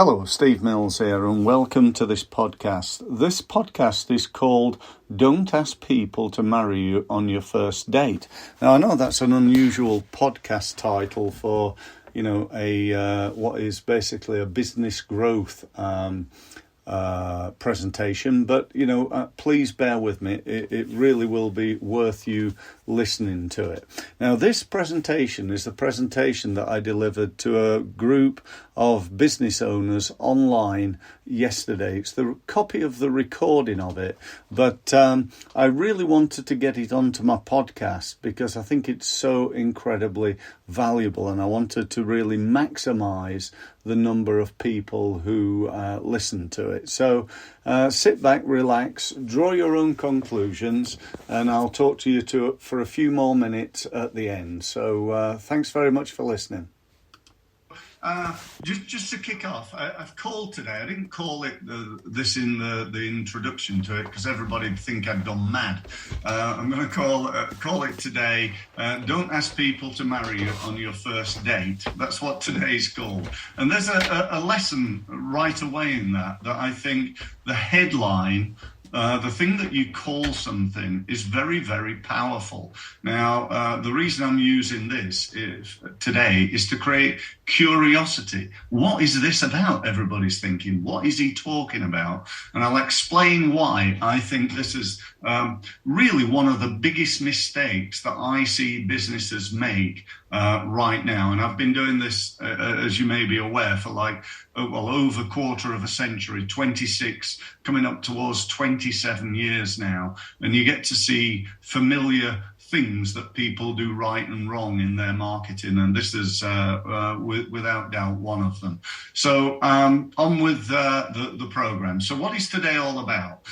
Hello, Steve Mills here, and welcome to this podcast. This podcast is called Don't Ask People to Marry You on Your First Date. Now, I know that's an unusual podcast title for, what is basically a business growth presentation, but please bear with me. It really will be worth you listening to it. Now, this presentation is the presentation that I delivered to a group of business owners online yesterday. It's the copy of the recording of it, but I really wanted to get it onto my podcast because I think it's so incredibly valuable, and I wanted to really maximize the number of people who listen to it. So sit back, relax, draw your own conclusions, and I'll talk to you for a few more minutes at the end. So thanks very much for listening. Just to kick off, I've called today. I didn't call it this in the introduction to it because everybody would think I'd gone mad. I'm going to call it today. Don't ask people to marry you on your first date. That's what today's called. And there's a lesson right away in that I think the headline. The thing that you call something is very, very powerful. Now, the reason I'm using this today is to create curiosity. What is this about? Everybody's thinking, what is he talking about? And I'll explain why I think this is really one of the biggest mistakes that I see businesses make right now. And I've been doing this, as you may be aware, for over a quarter of a century, 26, coming up towards 27 years now. And you get to see familiar things that people do right and wrong in their marketing. And this is without doubt one of them. So on with the program. So what is today all about?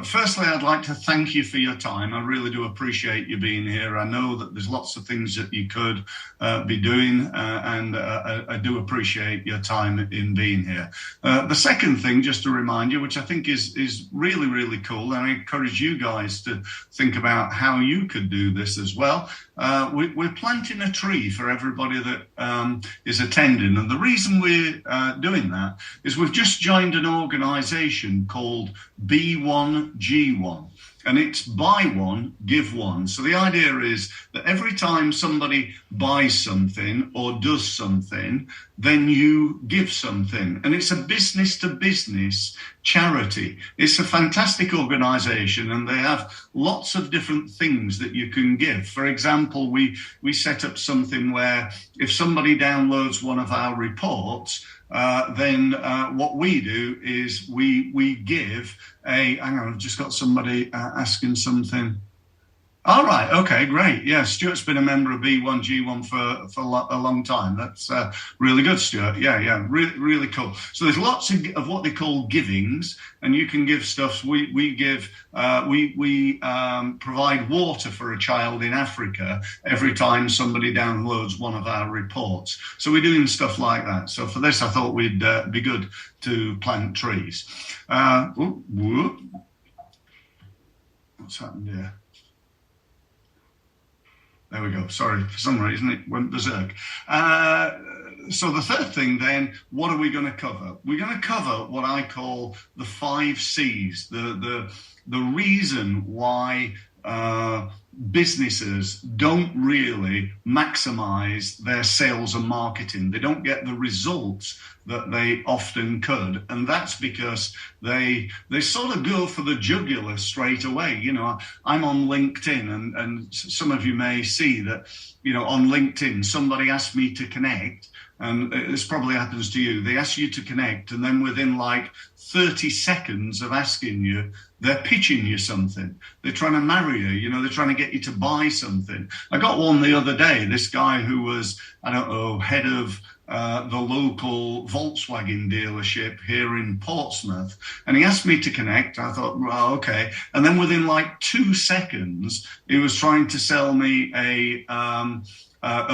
Firstly, I'd like to thank you for your time. I really do appreciate you being here. I know that there's lots of things that you could be doing, and I do appreciate your time in being here. The second thing, just to remind you, which I think is really, really cool, and I encourage you guys to think about how you could do this as well. We're planting a tree for everybody that is attending. And the reason we're doing that is we've just joined an organization called B1G1. And it's buy one, give one. So the idea is that every time somebody buys something or does something, then you give something. And it's a business to business charity. It's a fantastic organization, and they have lots of different things that you can give. For example, we set up something where if somebody downloads one of our reports, then what we do is we give hang on, I've just got somebody asking something. All right, okay, great. Yeah, Stuart's been a member of B1G1 for a long time. That's really good, Stuart. Yeah, really cool. So there's lots of what they call givings, and you can give stuff. We provide water for a child in Africa every time somebody downloads one of our reports. So we're doing stuff like that. So for this, I thought we'd be good to plant trees. What's happened here? There we go. Sorry, for some reason it went berserk. So the third thing then, what are we going to cover? We're going to cover what I call the 5 C's, the reason why businesses don't really maximize their sales and marketing. They don't get the results that they often could. And that's because they sort of go for the jugular straight away. I'm on LinkedIn, and some of you may see that, on LinkedIn, somebody asked me to connect. And this probably happens to you. They ask you to connect, and then within 30 seconds of asking you, they're pitching you something. They're trying to marry you, they're trying to get you to buy something. I got one the other day, this guy who was, head of the local Volkswagen dealership here in Portsmouth. And he asked me to connect. I thought, well, okay. And then within 2 seconds, he was trying to sell me a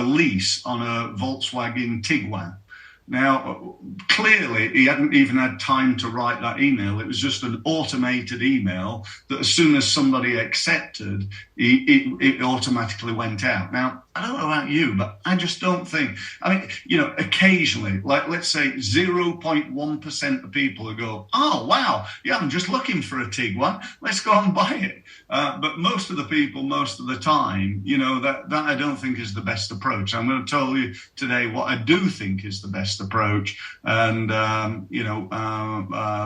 lease on a Volkswagen Tiguan. Now, clearly, he hadn't even had time to write that email. It was just an automated email that as soon as somebody accepted, it automatically went out. Now, I don't know about you, but I just don't think, I mean, you know, occasionally, like let's say 0.1% of people who go, oh, wow, yeah, I'm just looking for a Tiguan, let's go and buy it. But most of the people, most of the time, you know, that I don't think is the best approach. I'm going to tell you today what I do think is the best approach. And, you know,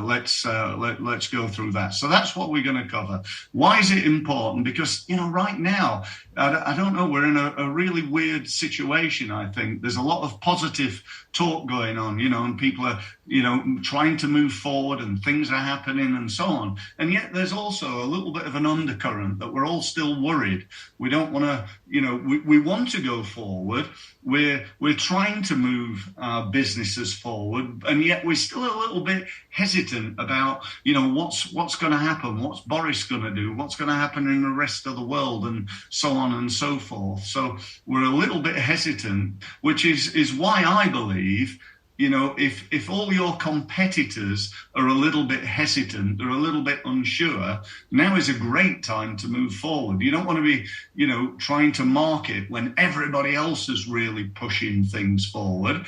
let's go through that. So that's what we're going to cover. Why is it important? Because, you know, right now, I don't know, we're in a really weird situation, I think. There's a lot of positive talk going on, you know, and people are, you know, trying to move forward and things are happening and so on. And yet there's also a little bit of an undercurrent that we're all still worried. We don't want to, you know, we want to go forward. We're trying to move our businesses forward, and yet we're still a little bit hesitant about, you know, what's going to happen, what's Boris going to do, what's going to happen in the rest of the world, and so on and so forth. So we're a little bit hesitant, which is why I believe, you know, if all your competitors are a little bit hesitant, they're a little bit unsure, now is a great time to move forward. You don't want to be, you know, trying to market when everybody else is really pushing things forward.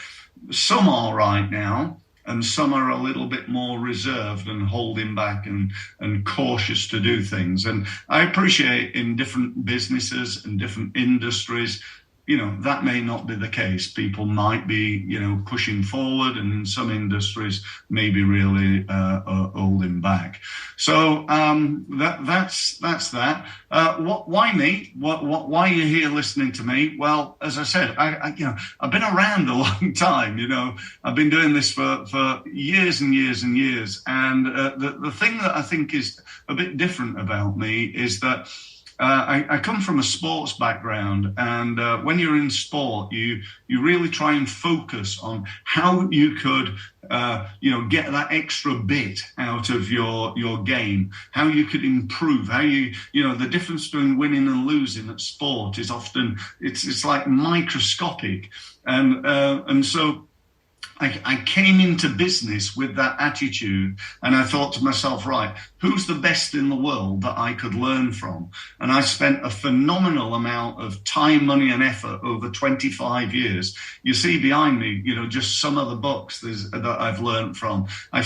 Some are right now, and some are a little bit more reserved and holding back and cautious to do things. And I appreciate in different businesses and different industries, you know, that may not be the case. People might be, you know, pushing forward, and in some industries, maybe really holding back. So that's that. Why me? Why are you here listening to me? Well, as I said, I you know, I've been around a long time. You know, I've been doing this for years and years and years. And the thing that I think is a bit different about me is that I come from a sports background, and when you're in sport, you really try and focus on how you could, you know, get that extra bit out of your game, how you could improve, how you know, the difference between winning and losing at sport is often, it's like microscopic, and so I came into business with that attitude, and I thought to myself, right, who's the best in the world that I could learn from? And I spent a phenomenal amount of time, money, and effort over 25 years. You see behind me, you know, just some of the books that I've learned from. I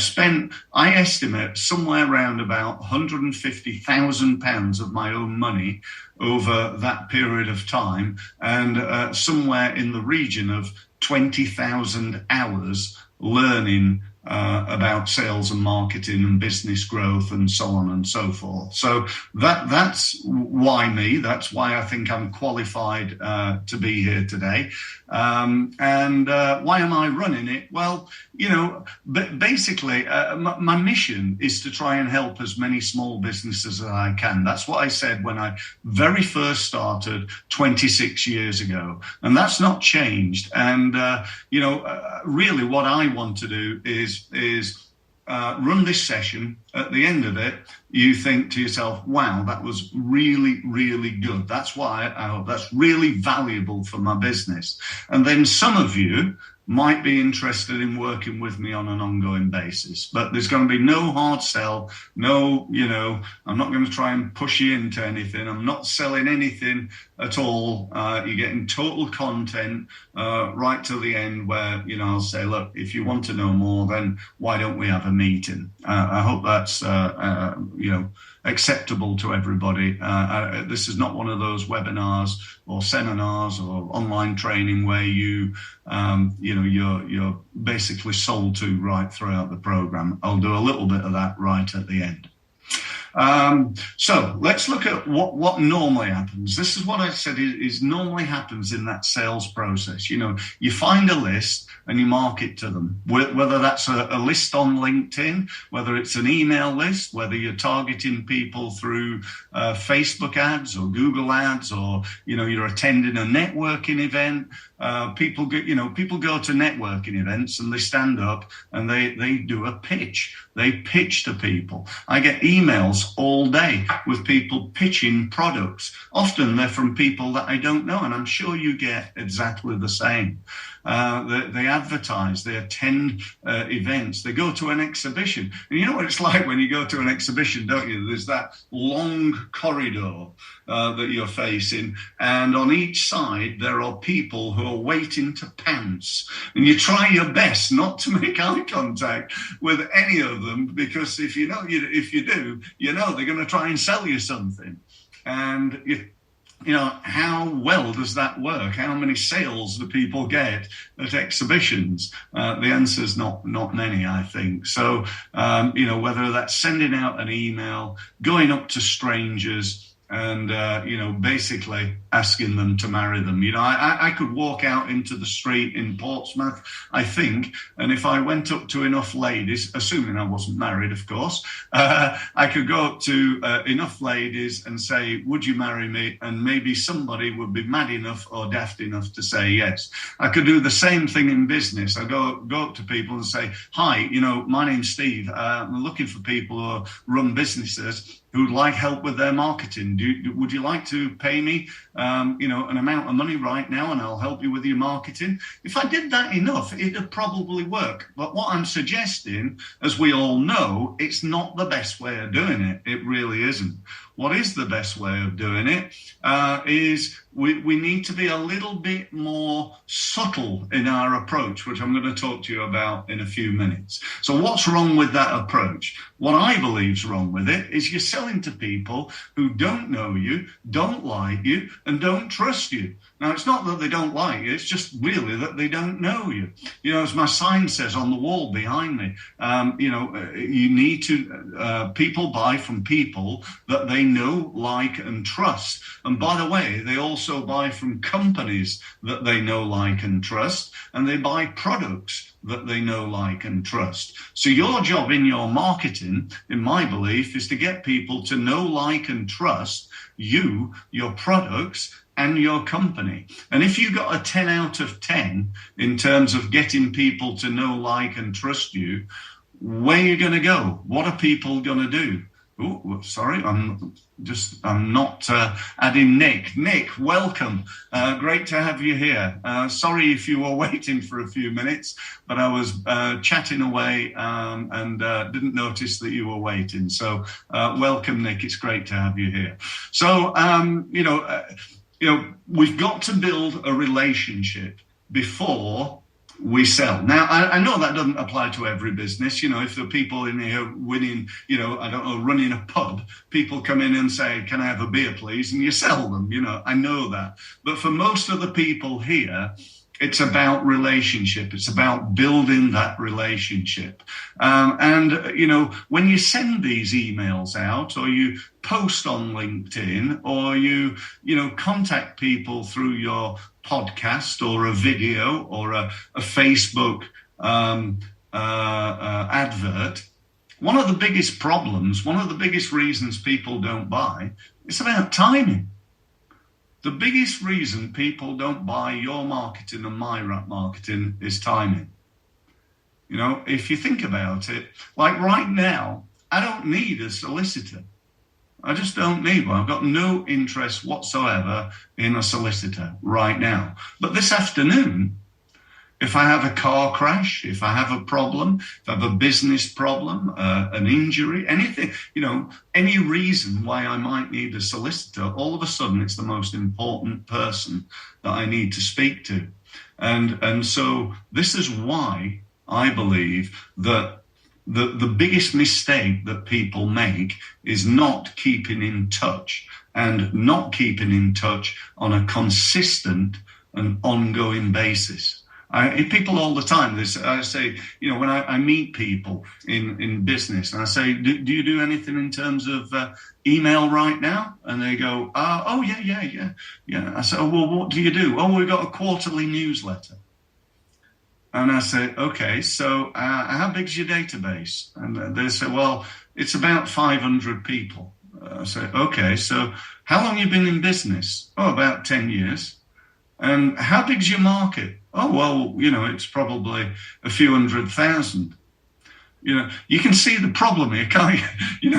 estimate somewhere around about £150,000 of my own money over that period of time, and somewhere in the region of 20,000 hours learning about sales and marketing and business growth and so on and so forth. So that's why me. That's why I think I'm qualified to be here today. And why am I running it? Well, you know, basically, my mission is to try and help as many small businesses as I can. That's what I said when I very first started 26 years ago. And that's not changed. And, you know, really what I want to do is run this session. At the end of it, you think to yourself, wow, that was really, really good. That's why I hope that's really valuable for my business. And then some of you might be interested in working with me on an ongoing basis, but there's going to be no hard sell. No, you know, I'm not going to try and push you into anything. I'm not selling anything at all. You're getting total content right till the end, where, you know, I'll say, look, if you want to know more, then why don't we have a meeting? I hope that's, you know, acceptable to everybody. This is not one of those webinars or seminars or online training where you know, you're basically sold to right throughout the program. I'll do a little bit of that right at the end. So let's look at what normally happens. This is what I said is normally happens in that sales process. You know, you find a list and you market to them, whether that's a list on LinkedIn, whether it's an email list, whether you're targeting people through Facebook ads or Google ads, or, you know, you're attending a networking event. People go to networking events and they stand up and they do a pitch. They pitch to people. I get emails all day with people pitching products. Often they're from people that I don't know, and I'm sure you get exactly the same. They advertise, they attend events, they go to an exhibition. And you know what it's like when you go to an exhibition, don't you? There's that long corridor that you're facing, and on each side there are people who are waiting to pounce, and you try your best not to make eye contact with any of them, because if you do, you know they're going to try and sell you something. And you know, how well does that work? How many sales do people get at exhibitions? The answer's not many, I think. So, you know, whether that's sending out an email, going up to strangers, and, you know, basically asking them to marry them. You know, I could walk out into the street in Portsmouth, I think, and if I went up to enough ladies, assuming I wasn't married, of course, I could go up to enough ladies and say, would you marry me? And maybe somebody would be mad enough or daft enough to say yes. I could do the same thing in business. I go up to people and say, hi, you know, my name's Steve. I'm looking for people who run businesses who'd like help with their marketing. Would you like to pay me, you know, an amount of money right now, and I'll help you with your marketing? If I did that enough, it'd probably work. But what I'm suggesting, as we all know, it's not the best way of doing it. It really isn't. What is the best way of doing it is we need to be a little bit more subtle in our approach, which I'm going to talk to you about in a few minutes. So what's wrong with that approach? What I believe is wrong with it is you're selling to people who don't know you, don't like you, and don't trust you. Now, it's not that they don't like you, it's just really that they don't know you. You know, as my sign says on the wall behind me, you know, you need to, people buy from people that they know, like, and trust. And by the way, they also buy from companies that they know, like, and trust, and they buy products that they know, like, and trust. So your job in your marketing, in my belief, is to get people to know, like, and trust you, your products, and your company. And if you got a 10 out of 10 in terms of getting people to know, like, and trust you, where are you going to go? What are people going to do? Oh, sorry, I'm not adding Nick. Nick, welcome. Great to have you here. Sorry if you were waiting for a few minutes, but I was chatting away and didn't notice that you were waiting. So welcome, Nick. It's great to have you here. So, you know, we've got to build a relationship before we sell. Now, I know that doesn't apply to every business. You know, if there are people in here winning, you know, I don't know, running a pub, people come in and say, can I have a beer, please? And you sell them, you know, I know that. But for most of the people here, it's about relationship. It's about building that relationship. And, you know, when you send these emails out, or you post on LinkedIn, or you know, contact people through your podcast or a video or a Facebook advert, one of the biggest problems, one of the biggest reasons people don't buy, it's about timing. The biggest reason people don't buy your marketing and my marketing is timing. You know, if you think about it, like right now, I don't need a solicitor. I just don't need one. I've got no interest whatsoever in a solicitor right now. But this afternoon, if I have a car crash, if I have a problem, if I have a business problem, an injury, anything, you know, any reason why I might need a solicitor, all of a sudden it's the most important person that I need to speak to. And so this is why I believe that the biggest mistake that people make is not keeping in touch, and not keeping in touch on a consistent and ongoing basis. People all the time, I say, you know, when I meet people in business, and I say, do you do anything in terms of email right now? And they go, oh, yeah. I say, oh, well, what do you do? Oh, we've got a quarterly newsletter. And I say, okay, so how big's your database? And they say, well, it's about 500 people. I say, okay, so how long have you been in business? Oh, about 10 years. And how big's your market? Oh, well, you know, it's probably a few 100,000. You can see the problem here, can't you?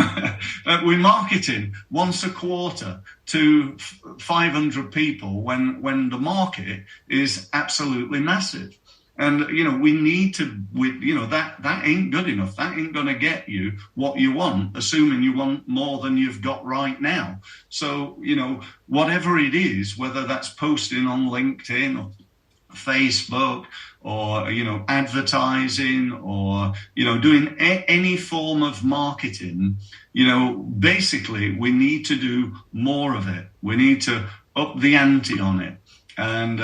We're marketing once a quarter to 500 people when the market is absolutely massive. And, we need to, that ain't good enough. That ain't going to get you what you want, assuming you want more than you've got right now. So, whatever it is, whether that's posting on LinkedIn or Facebook or, advertising or, doing any form of marketing, basically we need to do more of it. We need to up the ante on it. And,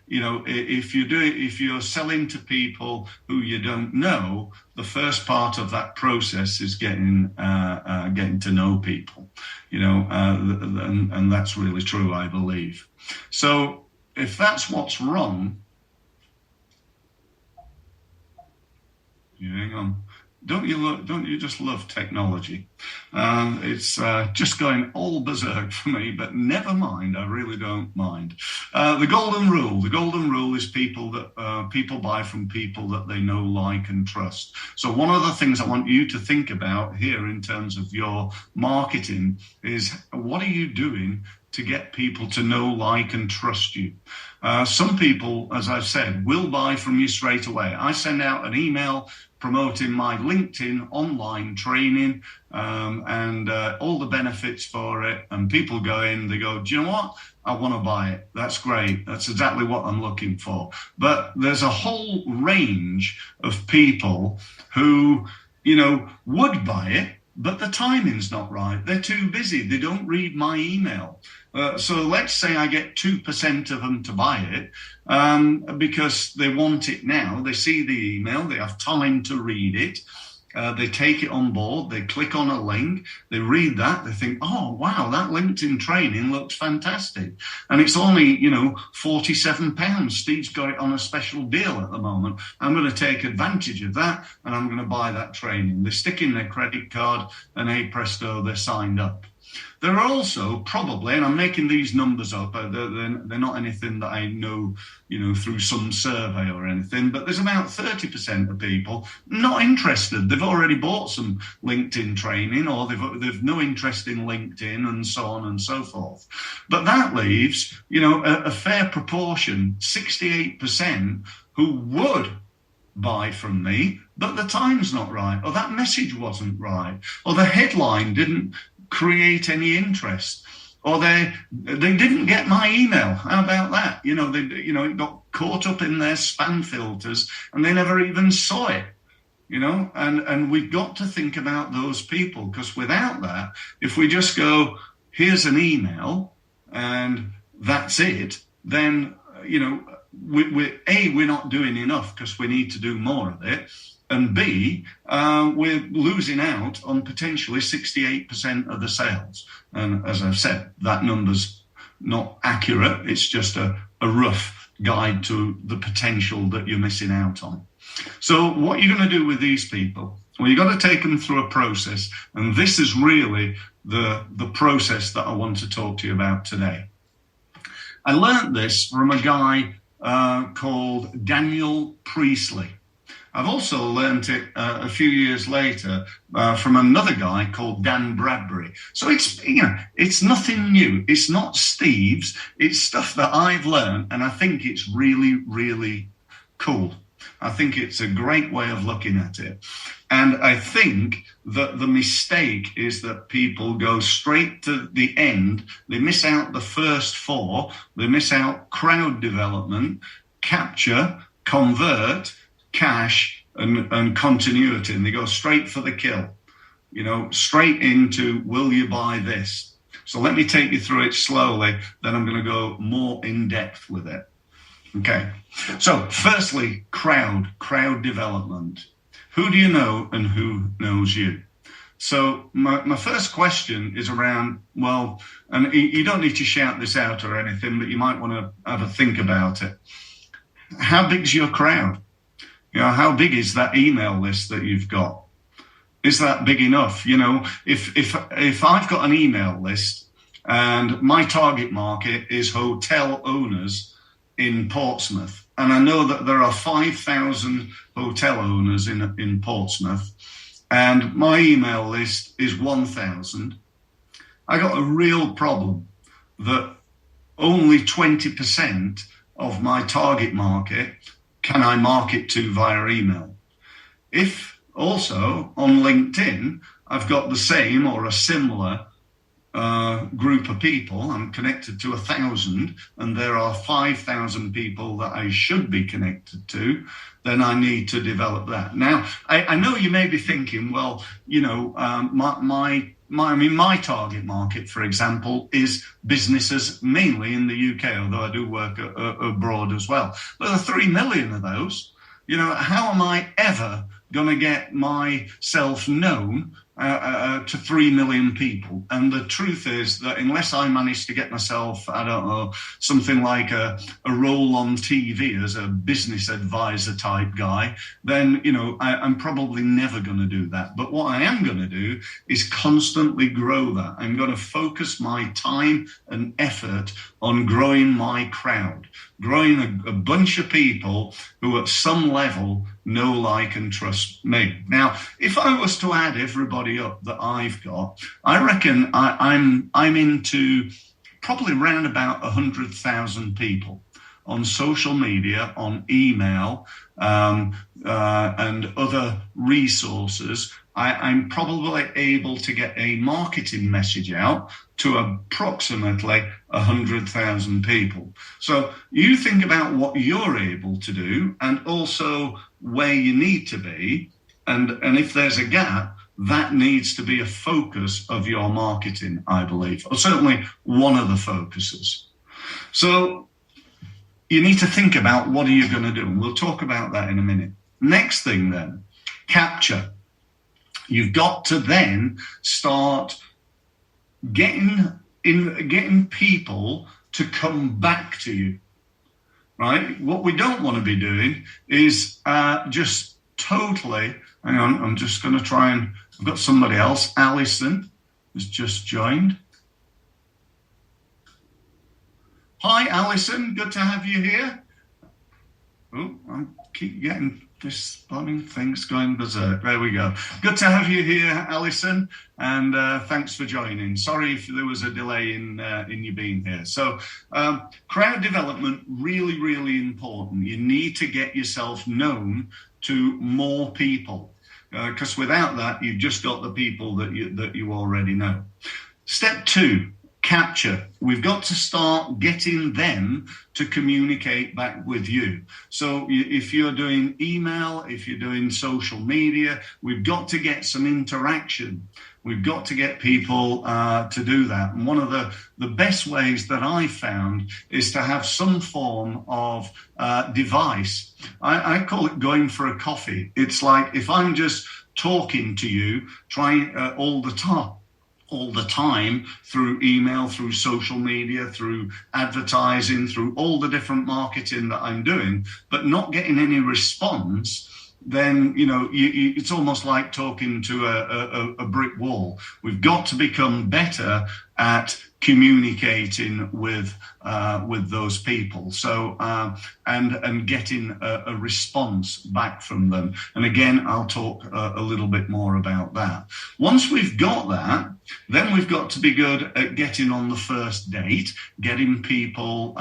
if you're selling to people who you don't know, the first part of that process is getting to know people, and that's really true, I believe. So if that's what's wrong, hang on. Don't you just love technology? It's just going all berserk for me, but never mind. I really don't mind. The golden rule is people buy from people that they know, like, and trust. So one of the things I want you to think about here in terms of your marketing is, what are you doing to get people to know, like, and trust you? Some people, as I've said, will buy from you straight away. I send out an email promoting my LinkedIn online training and all the benefits for it. And people go in, they go, do you know what? I want to buy it. That's great. That's exactly what I'm looking for. But there's a whole range of people who, would buy it, but the timing's not right. They're too busy. They don't read my email. So let's say I get 2% of them to buy it because they want it now. They see the email. They have time to read it. They take it on board. They click on a link. They read that. They think, oh, wow, that LinkedIn training looks fantastic. And it's only, £47. Steve's got it on a special deal at the moment. I'm going to take advantage of that, and I'm going to buy that training. They stick in their credit card, and hey, presto, they're signed up. There are also probably, and I'm making these numbers up, they're not anything that I know, through some survey or anything, but there's about 30% of people not interested. They've already bought some LinkedIn training, or they've no interest in LinkedIn, and so on and so forth. But that leaves, a fair proportion, 68%, who would buy from me, but the time's not right, or that message wasn't right, or the headline didn't create any interest, or they didn't get my email. How about that? It got caught up in their spam filters and they never even saw it. And we've got to think about those people, because without that, if we just go, here's an email and that's it, then we're not doing enough, because we need to do more of it. And B, we're losing out on potentially 68% of the sales. And as I've said, that number's not accurate. It's just a rough guide to the potential that you're missing out on. So what you're going to do with these people? Well, you've got to take them through a process. And this is really the process that I want to talk to you about today. I learned this from a guy called Daniel Priestley. I've also learned it a few years later from another guy called Dan Bradbury. So it's nothing new. It's not Steve's. It's stuff that I've learned, and I think it's really, really cool. I think it's a great way of looking at it. And I think that the mistake is that people go straight to the end. They miss out the first four. They miss out crowd development, capture, convert, cash, and continuity, and they go straight for the kill, straight into, will you buy this? So let me take you through it slowly, then I'm going to go more in depth with it. Okay, so firstly, crowd development. Who do you know and who knows you? So my first question is around, well, and you don't need to shout this out or anything, but you might want to have a think about it. How big's your crowd? How big is that email list that you've got? Is that big enough? If I've got an email list and my target market is hotel owners in Portsmouth, and I know that there are 5,000 hotel owners in Portsmouth, and my email list is 1,000. I got a real problem that only 20% of my target market can I market to via email. If also on LinkedIn, I've got the same or a similar group of people, I'm connected to 1,000, and there are 5,000 people that I should be connected to, then I need to develop that. Now, I know you may be thinking, well, you know, my target market, for example, is businesses mainly in the UK, although I do work abroad as well. There are 3 million of those. You know, how am I ever going to get myself known to 3 million people? And the truth is that unless I manage to get myself, I don't know, something like a role on TV as a business advisor type guy, then, you know, I'm probably never going to do that. But what I am going to do is constantly grow that. I'm going to focus my time and effort on growing my crowd, growing a bunch of people who at some level know, like, and trust me. Now, if I was to add everybody up that I've got, I reckon I'm into probably around about 100,000 people on social media, on email, and other resources. I'm probably able to get a marketing message out to approximately 100,000 people. So you think about what you're able to do and also where you need to be. And if there's a gap, that needs to be a focus of your marketing, I believe, or certainly one of the focuses. So you need to think about what are you going to do. And we'll talk about that in a minute. Next thing then, capture. You've got to then start getting people to come back to you, right? What we don't want to be doing is just totally, hang on, I'm just going to try and, I've got somebody else, Alison, has just joined. Hi, Alison, good to have you here. Oh, I keep getting this spawning thing's going berserk. There we go. Good to have you here, Alison, and thanks for joining. Sorry if there was a delay in you being here. So crowd development, really, really important. You need to get yourself known to more people, because without that, you've just got the people that you already know. Step 2. Capture. We've got to start getting them to communicate back with you. So if you're doing email, if you're doing social media, we've got to get some interaction. We've got to get people to do that. And one of the best ways that I found is to have some form of device. I call it going for a coffee. It's like if I'm just talking to you, trying all the time through email, through social media, through advertising, through all the different marketing that I'm doing, but not getting any response, then, you know, it's almost like talking to a brick wall. We've got to become better at communicating with those people. So and getting a response back from them. And again, I'll talk a little bit more about that. Once we've got that, then we've got to be good at getting on the first date, getting people,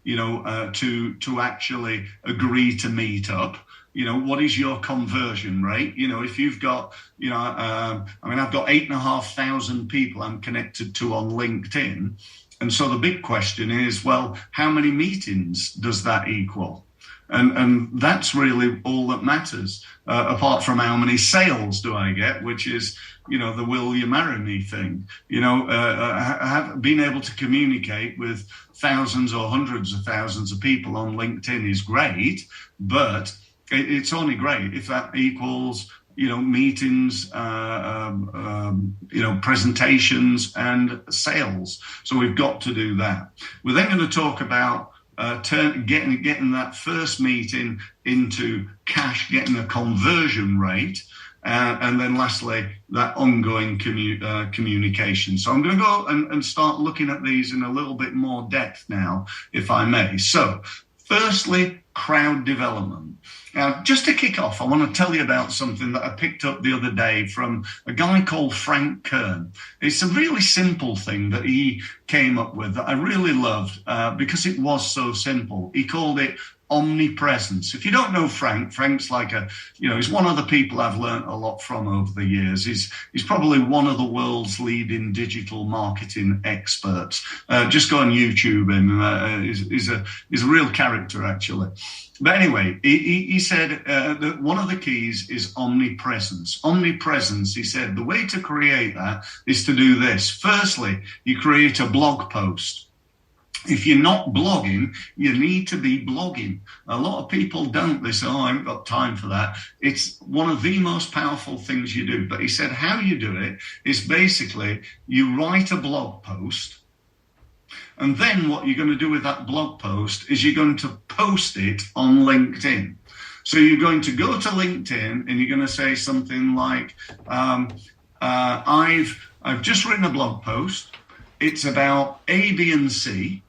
to actually agree to meet up. You know, what is your conversion rate? You know, if you've got, I've got 8,500 people I'm connected to on LinkedIn. And so the big question is, well, how many meetings does that equal? And that's really all that matters, apart from how many sales do I get, which is, you know, the will you marry me thing. You know, have been able to communicate with thousands or hundreds of thousands of people on LinkedIn is great, but it's only great if that equals, you know, meetings, presentations and sales. So we've got to do that. We're then going to talk about getting that first meeting into cash, getting a conversion rate, and then lastly, that ongoing communication. So I'm going to go and start looking at these in a little bit more depth now, if I may. So Firstly, crowd development. Now, just to kick off, I want to tell you about something that I picked up the other day from a guy called Frank Kern. It's a really simple thing that he came up with that I really loved because it was so simple. He called it omnipresence. If you don't know Frank, Frank's like he's one of the people I've learned a lot from over the years. He's probably one of the world's leading digital marketing experts. Just go on YouTube and he's a real character, actually. But anyway, he said that one of the keys is omnipresence. Omnipresence, he said, the way to create that is to do this. Firstly, you create a blog post. If you're not blogging, you need to be blogging. A lot of people don't. They say, I haven't got time for that. It's one of the most powerful things you do. But he said how you do it is basically you write a blog post. And then what you're going to do with that blog post is you're going to post it on LinkedIn. So you're going to go to LinkedIn and you're going to say something like, I've just written a blog post. It's about A, B, and C.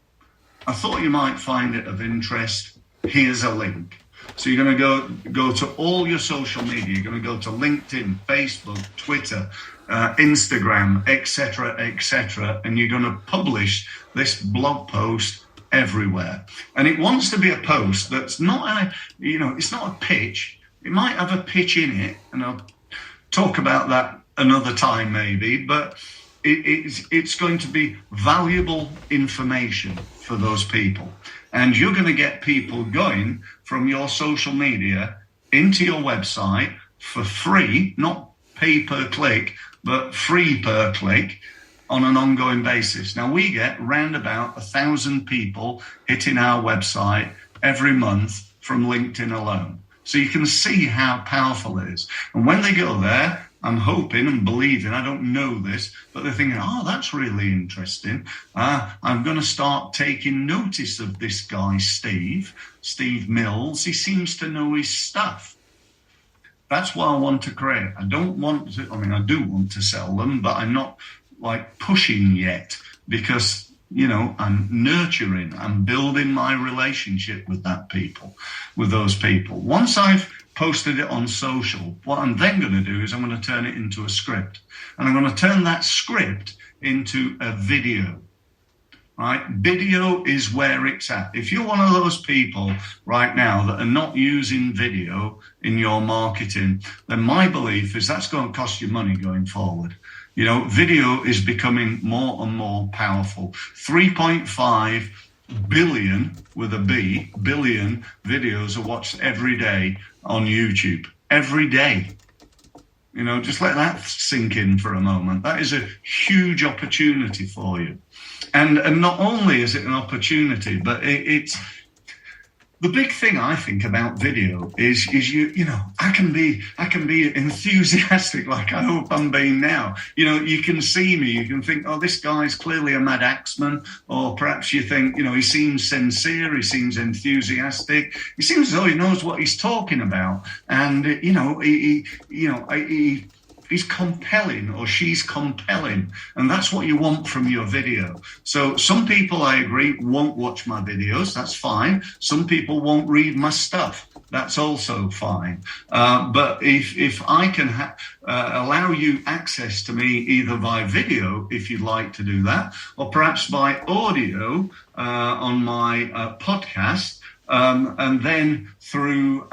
I thought you might find it of interest. Here's a link. So you're going to go to all your social media. You're going to go to LinkedIn, Facebook, Twitter, Instagram, etc., and you're going to publish this blog post everywhere. And it wants to be a post that's not it's not a pitch. It might have a pitch in it, and I'll talk about that another time maybe, but it's going to be valuable information for those people. And you're going to get people going from your social media into your website for free, not pay per click, but free per click on an ongoing basis. Now, we get round about 1,000 people hitting our website every month from LinkedIn alone. So you can see how powerful it is. And when they go there, I'm hoping and believing, I don't know this, but they're thinking, oh, that's really interesting. I'm going to start taking notice of this guy, Steve Mills. He seems to know his stuff. That's what I want to create. I do want to sell them, but I'm not like pushing yet because, I'm nurturing, I'm building my relationship with those people. Once I've posted it on social, what I'm then going to do is I'm going to turn it into a script. And I'm going to turn that script into a video. Right? Video is where it's at. If you're one of those people right now that are not using video in your marketing, then my belief is that's going to cost you money going forward. Video is becoming more and more powerful. 3.5 billion, with a B, billion videos are watched every day on YouTube. Every day. Just let that sink in for a moment. That is a huge opportunity for you. And not only is it an opportunity, but it's the big thing I think about video is I can be enthusiastic like I hope I'm being now. You can see me, you can think, oh, this guy's clearly a Mad Axeman, or perhaps you think, he seems sincere, he seems enthusiastic, he seems as though he knows what he's talking about, and he's compelling or she's compelling, and that's what you want from your video. So some people, I agree, won't watch my videos. That's fine. Some people won't read my stuff. That's also fine. But if I can allow you access to me either by video, if you'd like to do that, or perhaps by audio on my podcast, and then through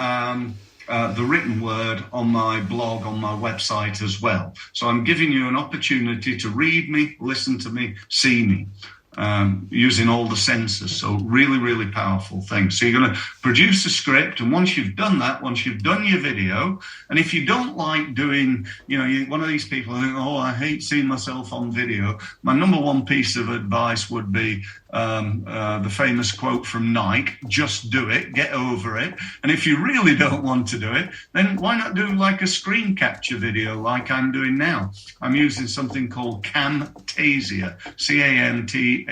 the written word on my blog, on my website as well. So I'm giving you an opportunity to read me, listen to me, see me, using all the senses. So really, really powerful thing. So you're going to produce a script, and once you've done that, once you've done your video, and if you don't like doing, you're one of these people who think, oh, I hate seeing myself on video, my number one piece of advice would be the famous quote from Nike, just do it, get over it. And if you really don't want to do it, then why not do like a screen capture video like I'm doing now? I'm using something called Camtasia, Cantaisa,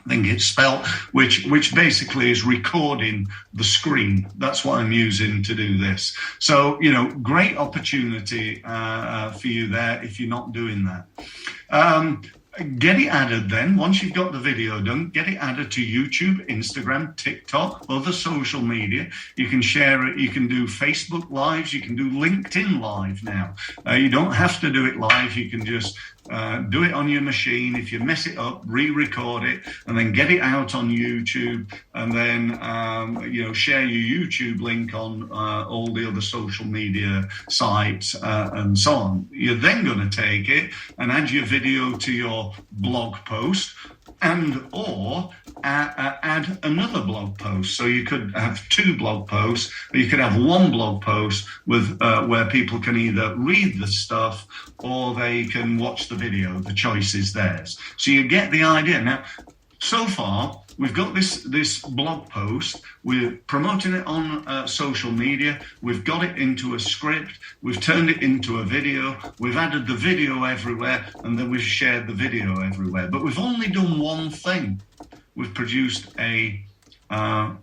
I think it's spelled, which basically is recording the screen. That's what I'm using to do this. So, great opportunity for you there if you're not doing that. Get it added then. Once you've got the video done, get it added to YouTube, Instagram, TikTok, other social media. You can share it. You can do Facebook Lives. You can do LinkedIn Live now. You don't have to do it live. You can just do it on your machine. If you mess it up, re-record it, and then get it out on YouTube, and then share your YouTube link on all the other social media sites and so on. You're then going to take it and add your video to your blog post, and or add another blog post. So you could have two blog posts, or you could have one blog post with where people can either read the stuff or they can watch the video. The choice is theirs. So you get the idea. Now, so far, we've got this blog post. We're promoting it on social media. We've got it into a script. We've turned it into a video. We've added the video everywhere, and then we've shared the video everywhere. But we've only done one thing. We've produced one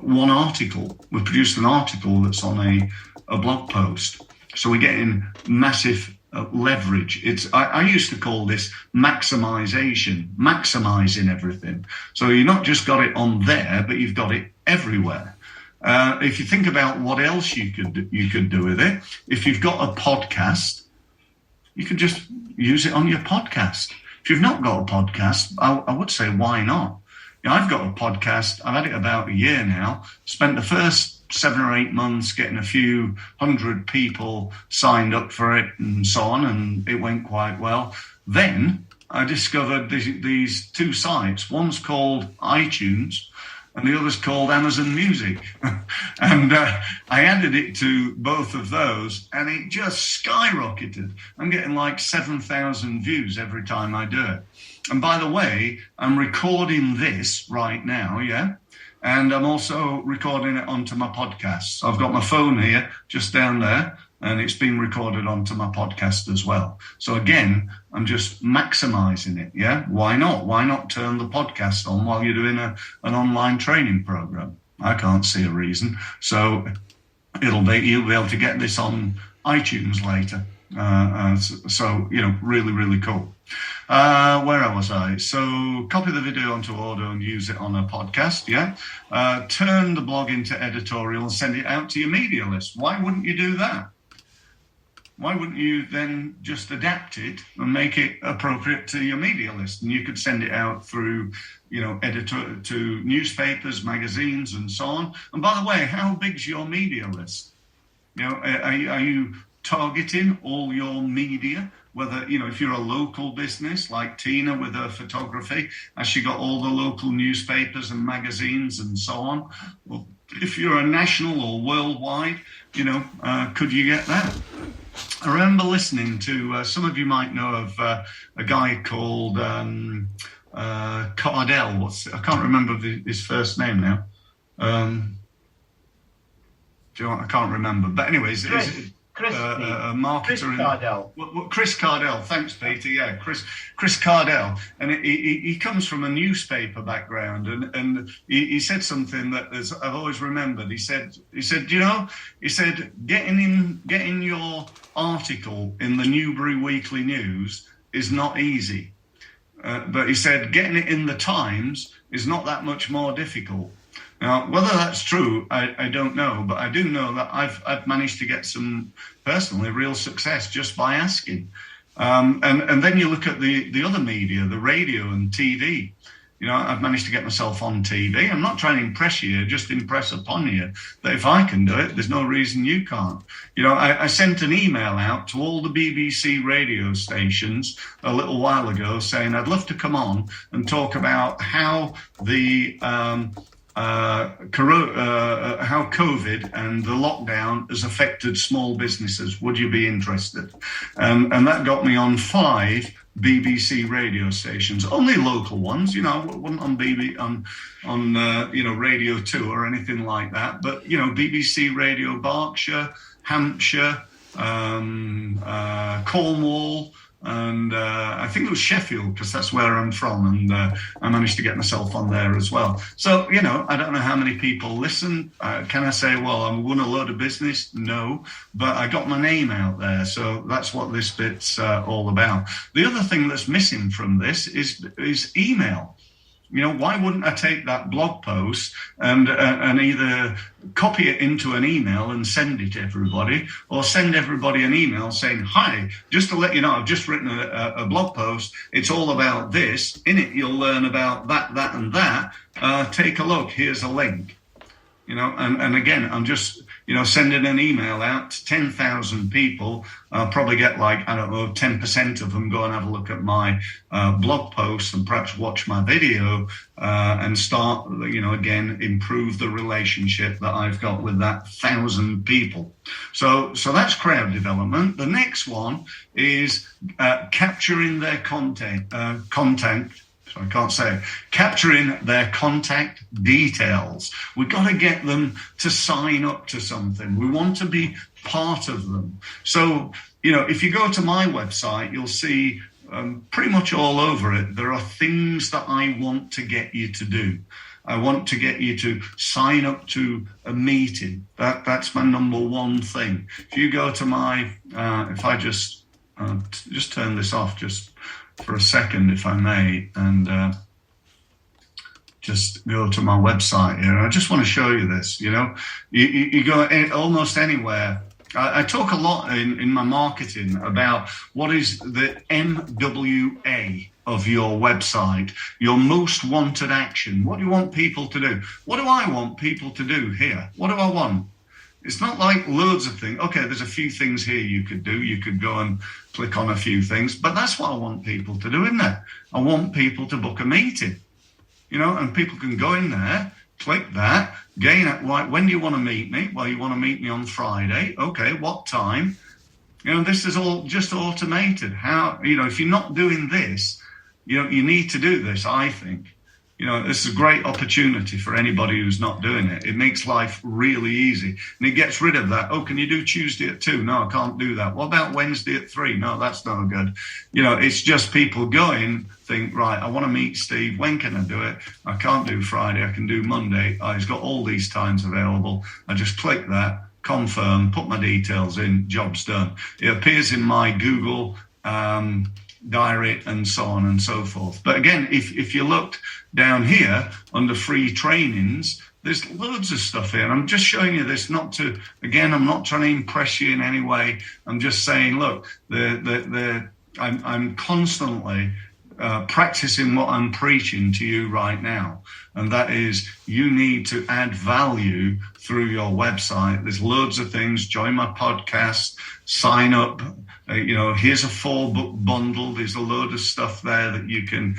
article. We've produced an article that's on a blog post. So we're getting massive leverage. I used to call this maximizing everything. So you've not just got it on there, but you've got it everywhere. If you think about what else you could do with it, if you've got a podcast, you can just use it on your podcast. If you've not got a podcast, I would say, why not? I've got a podcast. I've had it about a year now. Spent the first 7 or 8 months getting a few hundred people signed up for it and so on, and it went quite well. Then I discovered these two sites. One's called iTunes and the other's called Amazon Music. And I added it to both of those, and it just skyrocketed. I'm getting like 7,000 views every time I do it. And by the way, I'm recording this right now, yeah? And I'm also recording it onto my podcast. I've got my phone here, just down there, and it's been recorded onto my podcast as well. So again, I'm just maximizing it, yeah? Why not? Why not turn the podcast on while you're doing an online training program? I can't see a reason. So you'll be able to get this on iTunes later. So, really, really cool. Where was I? So copy the video onto Audio and use it on a podcast, yeah? Turn the blog into editorial and send it out to your media list. Why wouldn't you do that? Why wouldn't you then just adapt it and make it appropriate to your media list? And you could send it out through, editor to newspapers, magazines, and so on. And by the way, how big's your media list? Are you targeting all your media? Whether, if you're a local business like Tina with her photography, has she got all the local newspapers and magazines and so on? Well, if you're a national or worldwide, could you get that? I remember listening to, some of you might know of a guy called Cardell. I can't remember his first name now. I can't remember. But anyways, a marketer. Chris Cardell. Chris Cardell. Thanks, Peter. Yeah, Chris Cardell. And he comes from a newspaper background, and he said something that I've always remembered. He said, getting your article in the Newbury Weekly News is not easy. But he said, getting it in the Times is not that much more difficult. Now, whether that's true, I don't know, but I do know that I've managed to get some, personally, real success just by asking. And then you look at the other media, the radio and TV. I've managed to get myself on TV. I'm not trying to impress you, just impress upon you that if I can do it, there's no reason you can't. I sent an email out to all the BBC radio stations a little while ago saying I'd love to come on and talk about how how COVID and the lockdown has affected small businesses. Would you be interested? And that got me on 5 BBC radio stations, only local ones. I wasn't on Radio 2 or anything like that. But BBC Radio Berkshire, Hampshire, Cornwall, and I think it was Sheffield, because that's where I'm from, and I managed to get myself on there as well. So, I don't know how many people listen. Can I say, well, I won a load of business? No, but I got my name out there, so that's what this bit's all about. The other thing that's missing from this is email. Why wouldn't I take that blog post and either copy it into an email and send it to everybody, or send everybody an email saying, hi, just to let you know, I've just written a blog post. It's all about this. In it, you'll learn about that, and that. Take a look. Here's a link. And again, I'm just, sending an email out to 10,000 people. I'll probably get 10% of them go and have a look at my blog posts and perhaps watch my video and start, again, improve the relationship that I've got with that 1,000 people. So that's crowd development. The next one is capturing their content. So I can't say it. Capturing their contact details. We've got to get them to sign up to something. We want to be part of them. So, if you go to my website, you'll see pretty much all over it, there are things that I want to get you to do. I want to get you to sign up to a meeting. That's my number one thing. If you go to my, if I just turn this off just for a second, if I may, and just go to my website here. I just want to show you this. You go almost anywhere. I talk a lot in my marketing about what is the MWA of your website, your most wanted action. What do you want people to do? What do I want people to do here? What do I want? It's not like loads of things. Okay, there's a few things here you could do. You could go and click on a few things, but that's what I want people to do, isn't it? I want people to book a meeting, and people can go in there, click that, when do you want to meet me? Well, you want to meet me on Friday. Okay, what time? This is all just automated. How, if you're not doing this, you need to do this, I think. This is a great opportunity for anybody who's not doing it. It makes life really easy. And it gets rid of that. Oh, can you do Tuesday at 2? No, I can't do that. What about Wednesday at 3? No, that's no good. It's just people going, think, right, I want to meet Steve. When can I do it? I can't do Friday. I can do Monday. He's got all these times available. I just click that, confirm, put my details in, job's done. It appears in my Google diary and so on and so forth. But again, if you looked down here under free trainings, there's loads of stuff here. And I'm just showing you this I'm not trying to impress you in any way. I'm just saying, look, I'm constantly practicing what I'm preaching to you right now. And that is, you need to add value through your website. There's loads of things. Join my podcast, sign up. Here's a 4-book bundle. There's a load of stuff there that you can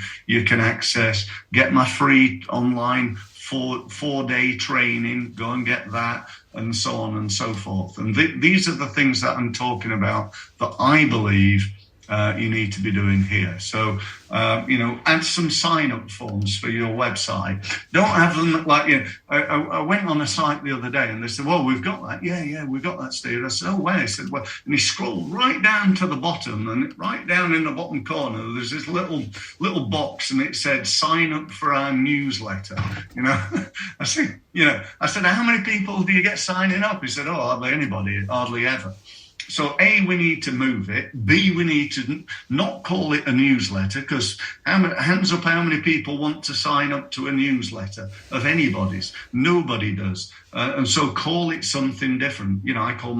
access. Get my free online 4-day training. Go and get that, and so on and so forth. And these are the things that I'm talking about that I believe you need to be doing here. So, add some sign-up forms for your website. Don't have them I went on a site the other day and they said, well, we've got that. Yeah, we've got that, Steve. I said, oh, where? He said, well, and he scrolled right down to the bottom, and right down in the bottom corner, there's this little box, and it said, sign up for our newsletter. I said, how many people do you get signing up? He said, oh, hardly anybody, hardly ever. So A, we need to move it. B, we need to not call it a newsletter, because hands up how many people want to sign up to a newsletter of anybody's. Nobody does. And so call it something different. I call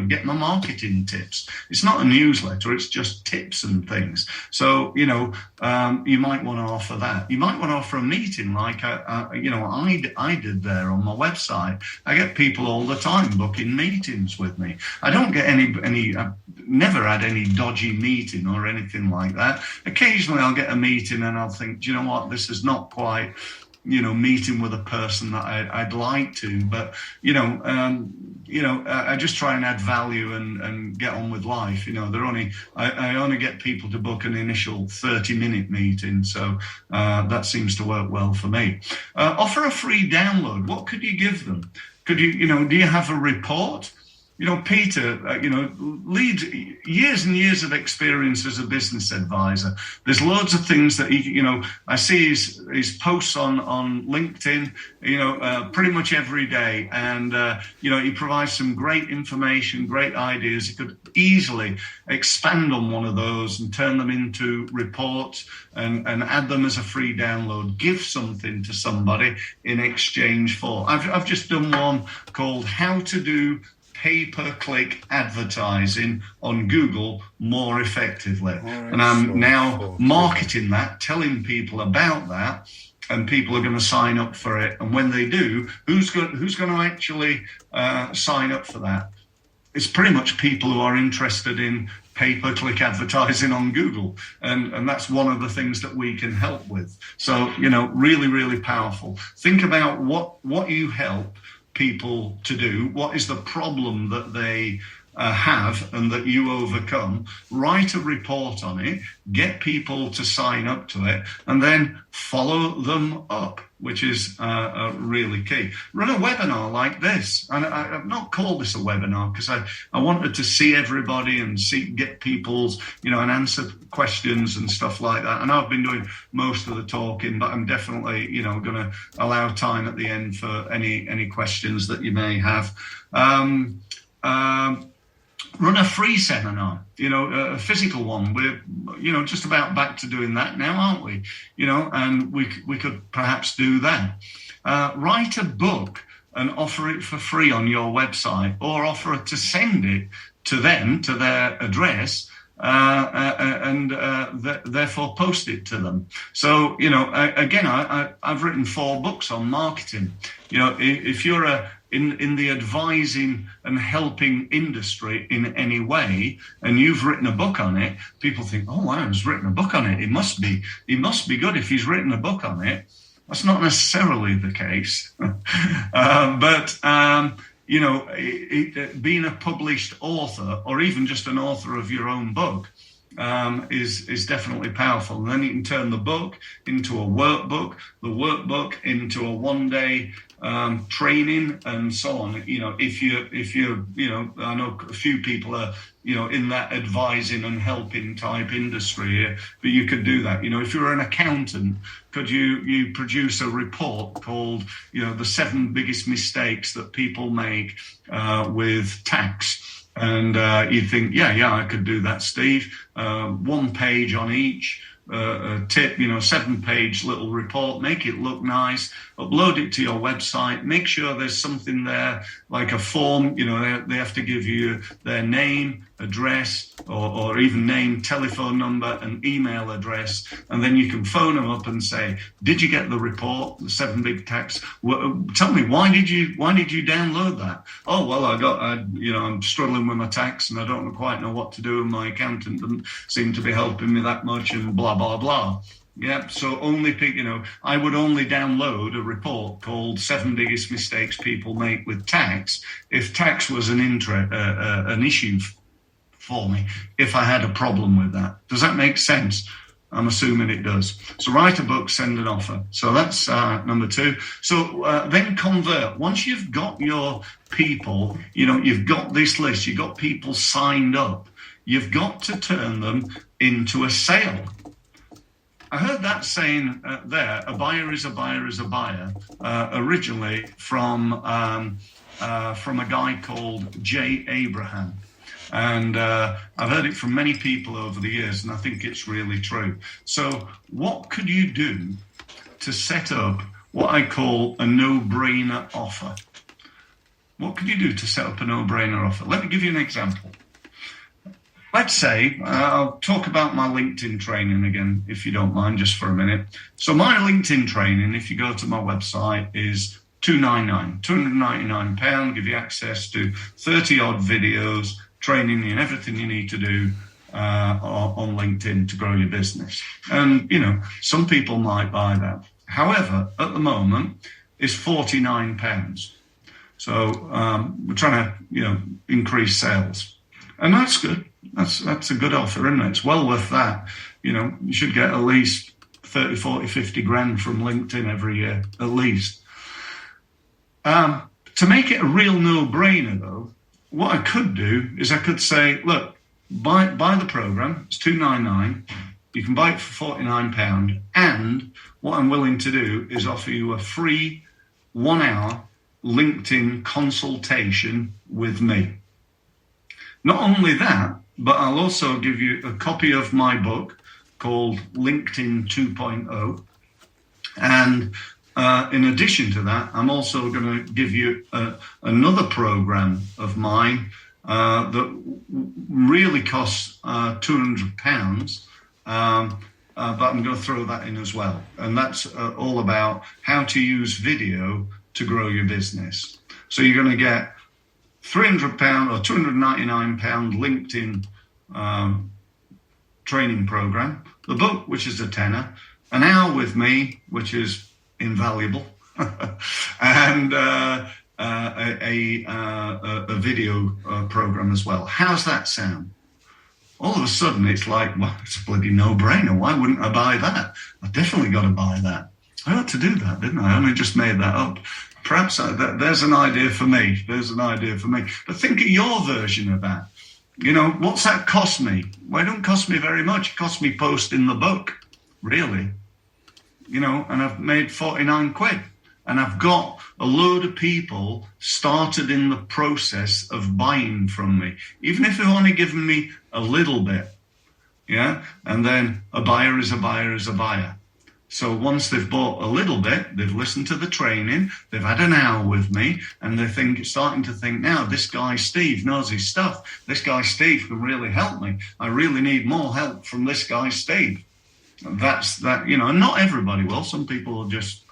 get my marketing tips. It's not a newsletter. It's just tips and things. So, you might want to offer that. You might want to offer a meeting like, I did there on my website. I get people all the time booking meetings with me. I don't get I've never had any dodgy meeting or anything like that. Occasionally I'll get a meeting and I'll think, do you know what, this is not quite, meeting with a person that I'd like to, but, I just try and add value and get on with life. I only get people to book an initial 30-minute meeting. So that seems to work well for me. Offer a free download. What could you give them? Could you, do you have a report? Peter, leads years and years of experience as a business advisor. There's loads of things that I see his posts on LinkedIn, pretty much every day. And, he provides some great information, great ideas. He could easily expand on one of those and turn them into reports and add them as a free download. Give something to somebody in exchange for. I've just done one called How to Do Pay-per-click advertising on Google more effectively. And I'm now marketing that, telling people about that, and people are going to sign up for it. And when they do, who's going to actually sign up for that? It's pretty much people who are interested in pay-per-click advertising on Google. And that's one of the things that we can help with. So, really, really powerful. Think about what you help people to do. What is the problem that they have and that you overcome? Write a report on it, get people to sign up to it, and then follow them up, which is really key. Run a webinar like this. And I've not called this a webinar because I wanted to see everybody and get people's, and answer questions and stuff like that. And I've been doing most of the talking, but I'm definitely, going to allow time at the end for any questions that you may have. Run a free seminar, a physical one. We're, just about back to doing that now, aren't we? And we could perhaps do that. Write a book and offer it for free on your website, or offer it to send it to them, to their address, and therefore post it to them. So, again, I've written 4 books on marketing. If you're in the advising and helping industry in any way, and you've written a book on it, people think, oh wow, he's written a book on it. He must be good if he's written a book on it. That's not necessarily the case. But being a published author, or even just an author of your own book, is definitely powerful. And then you can turn the book into a workbook, the workbook into a one-day training, and so on. If you I know a few people are, in that advising and helping type industry here, but you could do that. If you're an accountant, could you produce a report called, the 7 biggest mistakes that people make with tax? And you think, yeah, I could do that, Steve. 1 page on each. Tip, 7-page little report, make it look nice, upload it to your website, make sure there's something there like a form, they have to give you their name, address, or even name, telephone number, and email address, and then you can phone them up and say, did you get the report, the 7 big tax? Tell me, why did you download that? Oh, well, I'm struggling with my tax and I don't quite know what to do, and my accountant doesn't seem to be helping me that much, and blah blah blah. Yeah, so I would only download a report called 7 biggest mistakes people make with tax if tax was an issue for me, if I had a problem with that. Does that make sense? I'm assuming it does. So write a book, send an offer. So that's number 2. So then convert. Once you've got your people, you've got this list, you've got people signed up, you've got to turn them into a sale. I heard that saying there, a buyer is a buyer is a buyer, originally from a guy called J. Abraham. And I've heard it from many people over the years, and I think it's really true. So what could you do to set up what I call a no-brainer offer? What could you do to set up a no-brainer offer? Let me give you an example. Let's say, I'll talk about my LinkedIn training again, if you don't mind, just for a minute. So my LinkedIn training, if you go to my website, is £299, give you access to 30-odd videos, training you and everything you need to do on LinkedIn to grow your business. And, some people might buy that. However, at the moment, it's £49. So we're trying to, increase sales. And that's good. That's a good offer, isn't it? It's well worth that. You should get at least 30, 40, 50 grand from LinkedIn every year, at least. To make it a real no-brainer, though, what I could do is I could say, look, buy the program. It's $299. You can buy it for £49. And what I'm willing to do is offer you a free 1 hour LinkedIn consultation with me. Not only that, but I'll also give you a copy of my book called LinkedIn 2.0. And in addition to that, I'm also going to give you another program of mine that really costs £200. But I'm going to throw that in as well. And that's all about how to use video to grow your business. So you're going to get £300 or £299 LinkedIn training program, the book, which is a tenner, an hour with me, which is invaluable, and a video program as well. How's that sound? All of a sudden, it's like, well, it's a bloody no-brainer. Why wouldn't I buy that? I definitely got to buy that. I ought to do that, didn't I? I only just made that up. Perhaps there's an idea for me. There's an idea for me. But think of your version of that. You know, what's that cost me? Well, it don't cost me very much. It cost me posting the book, really. You know, and I've made 49 quid. And I've got a load of people started in the process of buying from me, even if they've only given me a little bit. Yeah. And then a buyer is a buyer is a buyer. So once they've bought a little bit, they've listened to the training, they've had an hour with me, and they're starting to think, now, this guy Steve knows his stuff. This guy Steve can really help me. I really need more help from this guy Steve. That's that, you know, and not everybody will. Some people will just,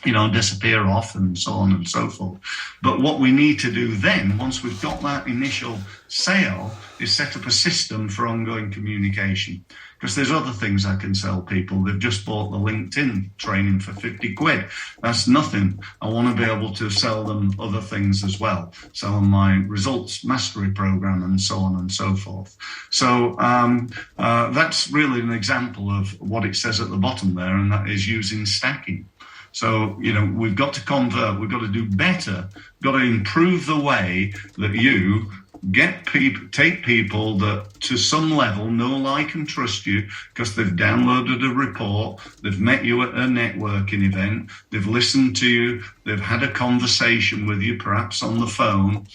you know, disappear off and so on and so forth. But what we need to do then, once we've got that initial sale, is set up a system for ongoing communication. Because there's other things I can sell people. They've just bought the LinkedIn training for 50 quid. That's nothing. I want to be able to sell them other things as well. Sell them my results mastery program and so on and so forth. So that's really an example of what it says at the bottom there, and that is using stacking. So, you know, we've got to convert, we've got to do better, got to improve the way that you take people that to some level know, like and trust you because they've downloaded a report, they've met you at a networking event, they've listened to you, they've had a conversation with you, perhaps on the phone,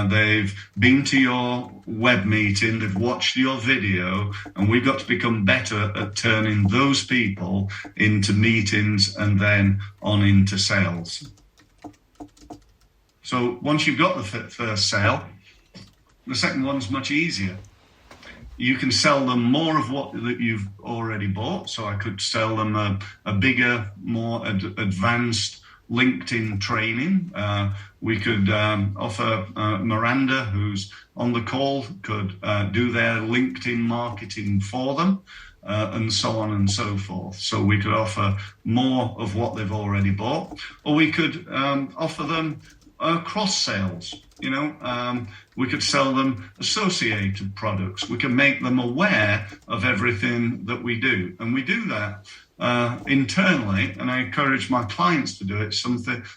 they've been to your web meeting, they've watched your video, and we've got to become better at turning those people into meetings and then on into sales. So once you've got the first sale, the second one's much easier. You can sell them more of what that you've already bought. So I could sell them a bigger, more advanced LinkedIn training. We could offer Miranda, who's on the call, could do their LinkedIn marketing for them, and so on and so forth. So we could offer more of what they've already bought, or we could offer them cross sales. You know, we could sell them associated products. We can make them aware of everything that we do. And we do that internally, and I encourage my clients to do it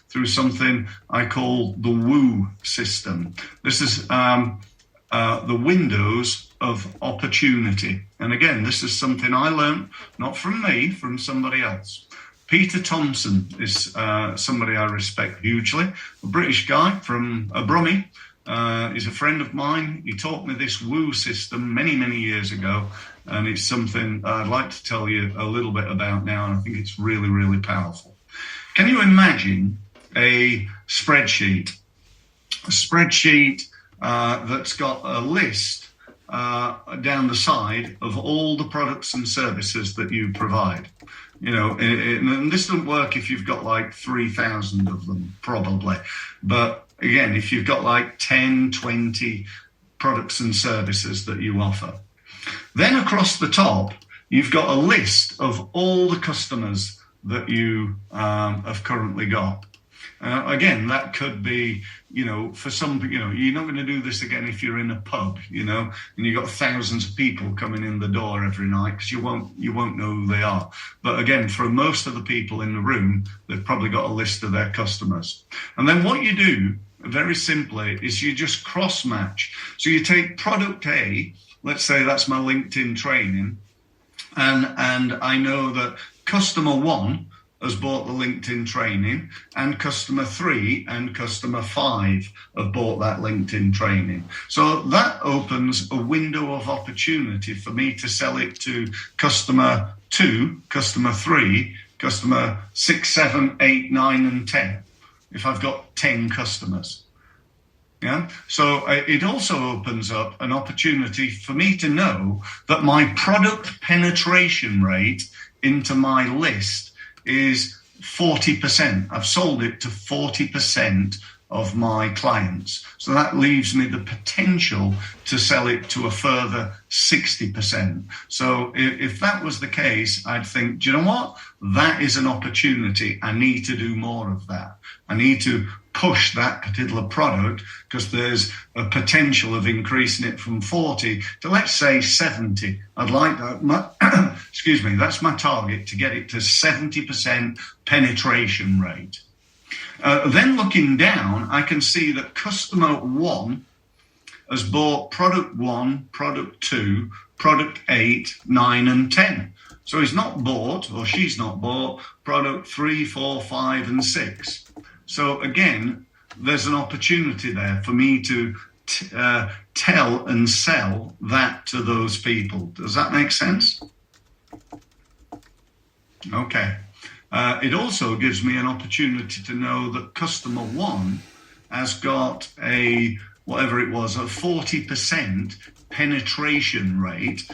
through something I call the WOO system. This is the windows of opportunity. And again, this is something I learned, not from me, from somebody else. Peter Thompson is somebody I respect hugely, a British guy from Brummie. He's a friend of mine. He taught me this WOO system many, many years ago, and it's something I'd like to tell you a little bit about now, and I think it's really, really powerful. Can you imagine a spreadsheet? A spreadsheet that's got a list down the side of all the products and services that you provide. You know, and this doesn't work if you've got like 3,000 of them, probably. But again, if you've got like 10, 20 products and services that you offer. Then across the top, you've got a list of all the customers that you have currently got. Again, that could be, you know, for some, you know, you're not going to do this again if you're in a pub, you know, and you've got thousands of people coming in the door every night because you won't know who they are. But again, for most of the people in the room, they've probably got a list of their customers. And then what you do very simply, is you just cross match. So you take product A, let's say that's my LinkedIn training, and I know that customer 1 has bought the LinkedIn training, and customer 3 and customer 5 have bought that LinkedIn training. So that opens a window of opportunity for me to sell it to customer 2, customer 3, customer 6, 7, 8, 9, and 10, if I've got 10 customers. Yeah. So it also opens up an opportunity for me to know that my product penetration rate into my list is 40%. I've sold it to 40% of my clients. So that leaves me the potential to sell it to a further 60%. So if that was the case, I'd think, do you know what? That is an opportunity. I need to do more of that. I need to push that particular product because there's a potential of increasing it from 40 to, let's say, 70. I'd like that. Excuse me, that's my target, to get it to 70% penetration rate. Then looking down, I can see that customer 1 has bought product 1, product 2, product 8, 9, and 10. So he's not bought, or she's not bought, product 3, 4, 5, and 6. So again, there's an opportunity there for me to tell and sell that to those people. Does that make sense? Okay. It also gives me an opportunity to know that customer 1 has got a 40% penetration rate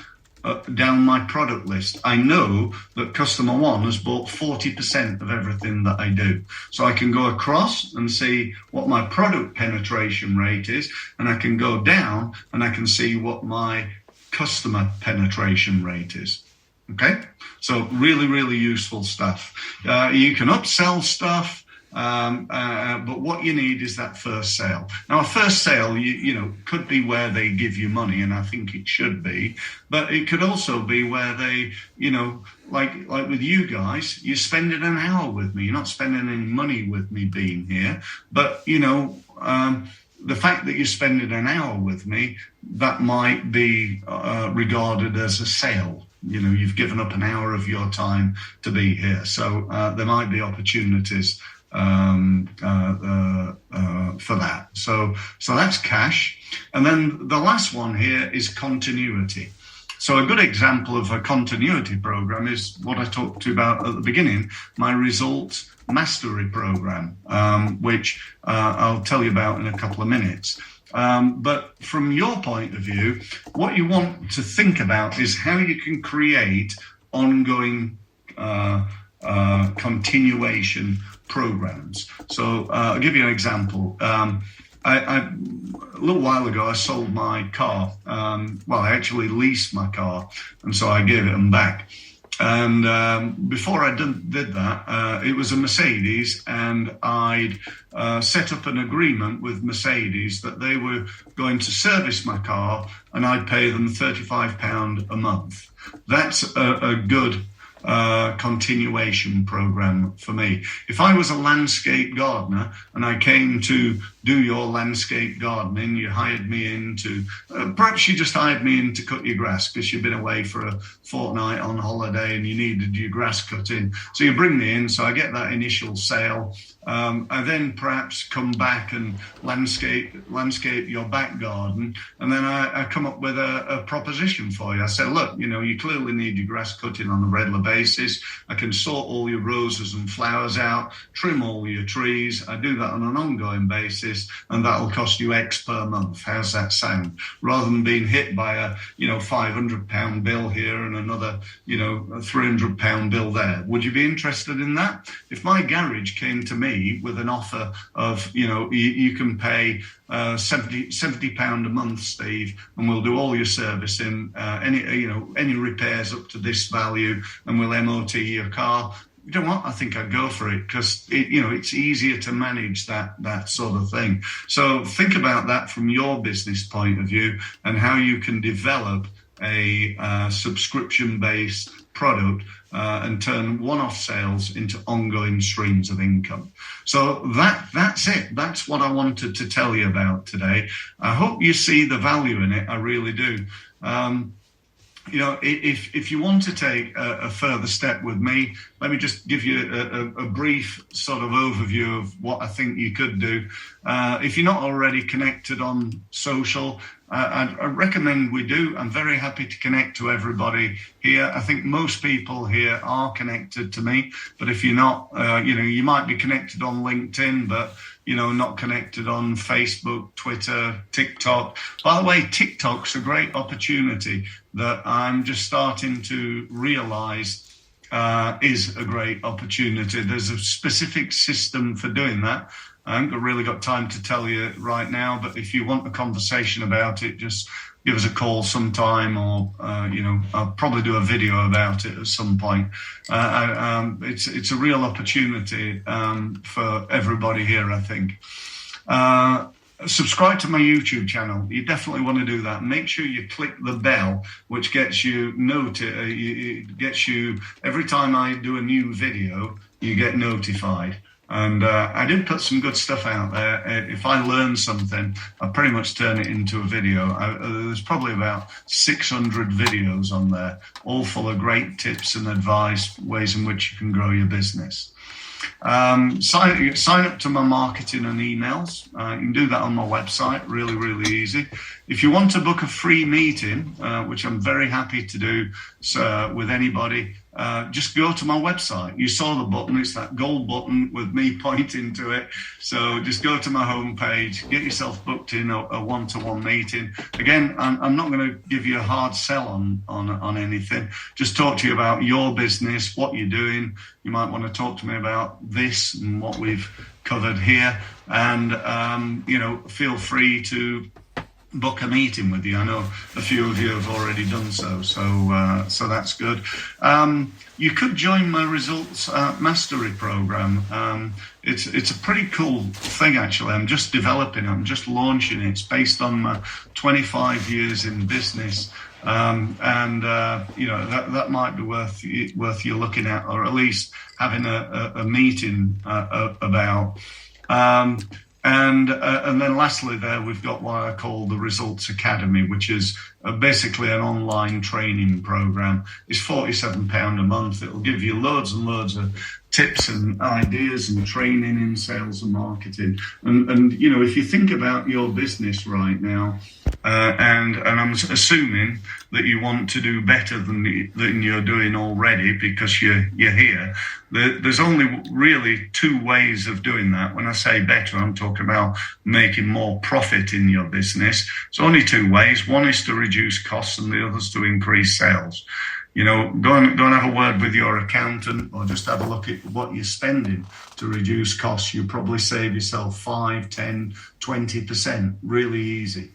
down my product list. I know that customer 1 has bought 40% of everything that I do. So I can go across and see what my product penetration rate is, and I can go down and I can see what my customer penetration rate is. Okay, so really, really useful stuff. You can upsell stuff, but what you need is that first sale. Now, a first sale, you know, could be where they give you money, and I think it should be, but it could also be where they, you know, like with you guys, you're spending an hour with me. You're not spending any money with me being here, but, you know, the fact that you're spending an hour with me, that might be regarded as a sale. You know, you've given up an hour of your time to be here. So there might be opportunities for that. So that's cash. And then the last one here is continuity. So a good example of a continuity program is what I talked to you about at the beginning, my results mastery program, which I'll tell you about in a couple of minutes. But from your point of view, what you want to think about is how you can create ongoing continuation programs. So I'll give you an example. A little while ago, I sold my car. I actually leased my car, and so I gave it them back. And before I did that, it was a Mercedes, and I'd set up an agreement with Mercedes that they were going to service my car, and I'd pay them £35 a month. That's a good continuation program for me. If I was a landscape gardener and I came to do your landscape gardening, you hired me in to, perhaps you just hired me in to cut your grass because you've been away for a fortnight on holiday and you needed your grass cutting. So you bring me in, so I get that initial sale. I then perhaps come back and landscape your back garden, and then I come up with a proposition for you. I said, look, you know, you clearly need your grass cutting on a regular basis. I can sort all your roses and flowers out, trim all your trees. I do that on an ongoing basis, and that'll cost you X per month. How's that sound? Rather than being hit by a, you know, £500 bill here and another, you know, a £300 bill there. Would you be interested in that? If my garage came to me with an offer of, you know, you can pay £70 a month, Steve, and we'll do all your servicing, any repairs up to this value, and we'll MOT your car. You know what? I think I'd go for it because it's easier to manage that sort of thing. So think about that from your business point of view and how you can develop a subscription-based product and turn one-off sales into ongoing streams of income. So that's it. That's what I wanted to tell you about today. I hope you see the value in it. I really do. You know, if you want to take a further step with me, let me just give you a brief sort of overview of what I think you could do. If you're not already connected on social, I recommend we do. I'm very happy to connect to everybody here. I think most people here are connected to me, but if you're not, you know, you might be connected on LinkedIn, but you know, not connected on Facebook, Twitter, TikTok. By the way, TikTok's a great opportunity that I'm just starting to realize is a great opportunity. There's a specific system for doing that. I haven't really got time to tell you right now, but if you want a conversation about it, just give us a call sometime, or you know, I'll probably do a video about it at some point. It's a real opportunity for everybody here, I think. Subscribe to my YouTube channel. You definitely want to do that. Make sure you click the bell, which gets you it gets you every time I do a new video, you get notified. And I did put some good stuff out there. If I learn something, I pretty much turn it into a video. There's probably about 600 videos on there, all full of great tips and advice, ways in which you can grow your business. Sign up to my marketing and emails. You can do that on my website, really easy. If you want to book a free meeting, which I'm very happy to do with anybody, just go to my website. You saw the button, it's that gold button with me pointing to it. So just go to my homepage, get yourself booked in a one-to-one meeting. Again, I'm not going to give you a hard sell on anything. Just talk to you about your business, what you're doing. You might want to talk to me about this and what we've covered here. And, you know, feel free to book a meeting with you. I know a few of you have already done so, so that's good. You could join my results mastery program. It's a pretty cool thing, actually. I'm just developing it. I'm just launching it. It's based on my 25 years in business. And you know, that might be worth you looking at, or at least having a meeting about. And then lastly there, we've got what I call the Results Academy, which is basically an online training program. It's £47 a month. It'll give you loads and loads of tips and ideas and training in sales and marketing. And you know, if you think about your business right now, and I'm assuming that you want to do better than you're doing already because you're here, there's only really two ways of doing that. When I say better, I'm talking about making more profit in your business. It's only two ways. One is to reduce costs and the other is to increase sales. You know, go and have a word with your accountant, or just have a look at what you're spending to reduce costs. You probably save yourself 5, 10, 20%, really easy.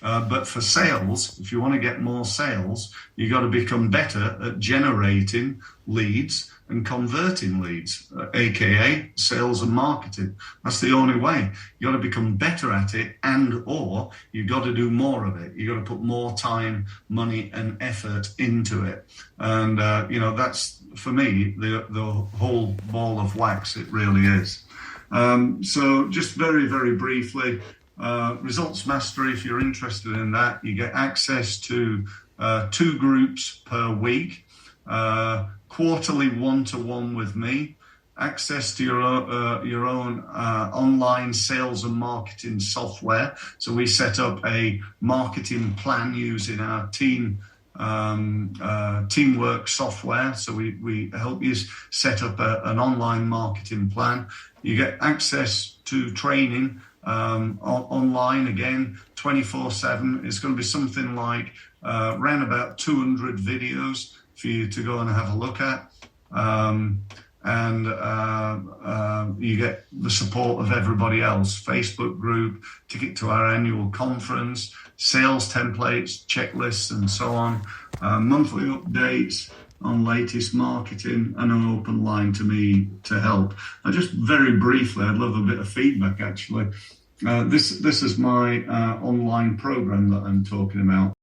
But for sales, if you want to get more sales, you got to become better at generating leads and converting leads, aka sales and marketing. That's the only way. You got to become better at it, and or you got to do more of it. You got to put more time, money, and effort into it. And you know, that's for me the whole ball of wax. It really is. So just very briefly. Results Mastery, if you're interested in that, you get access to 2 groups per week, quarterly one-to-one with me, access to your own online sales and marketing software. So we set up a marketing plan using our teamwork software. So we help you set up an online marketing plan. You get access to training online, again, 24/7. It's going to be something like around about 200 videos for you to go and have a look at. And you get the support of everybody else, Facebook group, ticket to our annual conference, sales templates, checklists, and so on, monthly updates on latest marketing, and an open line to me to help. Just very briefly, I'd love a bit of feedback, actually. This is my online program that I'm talking about.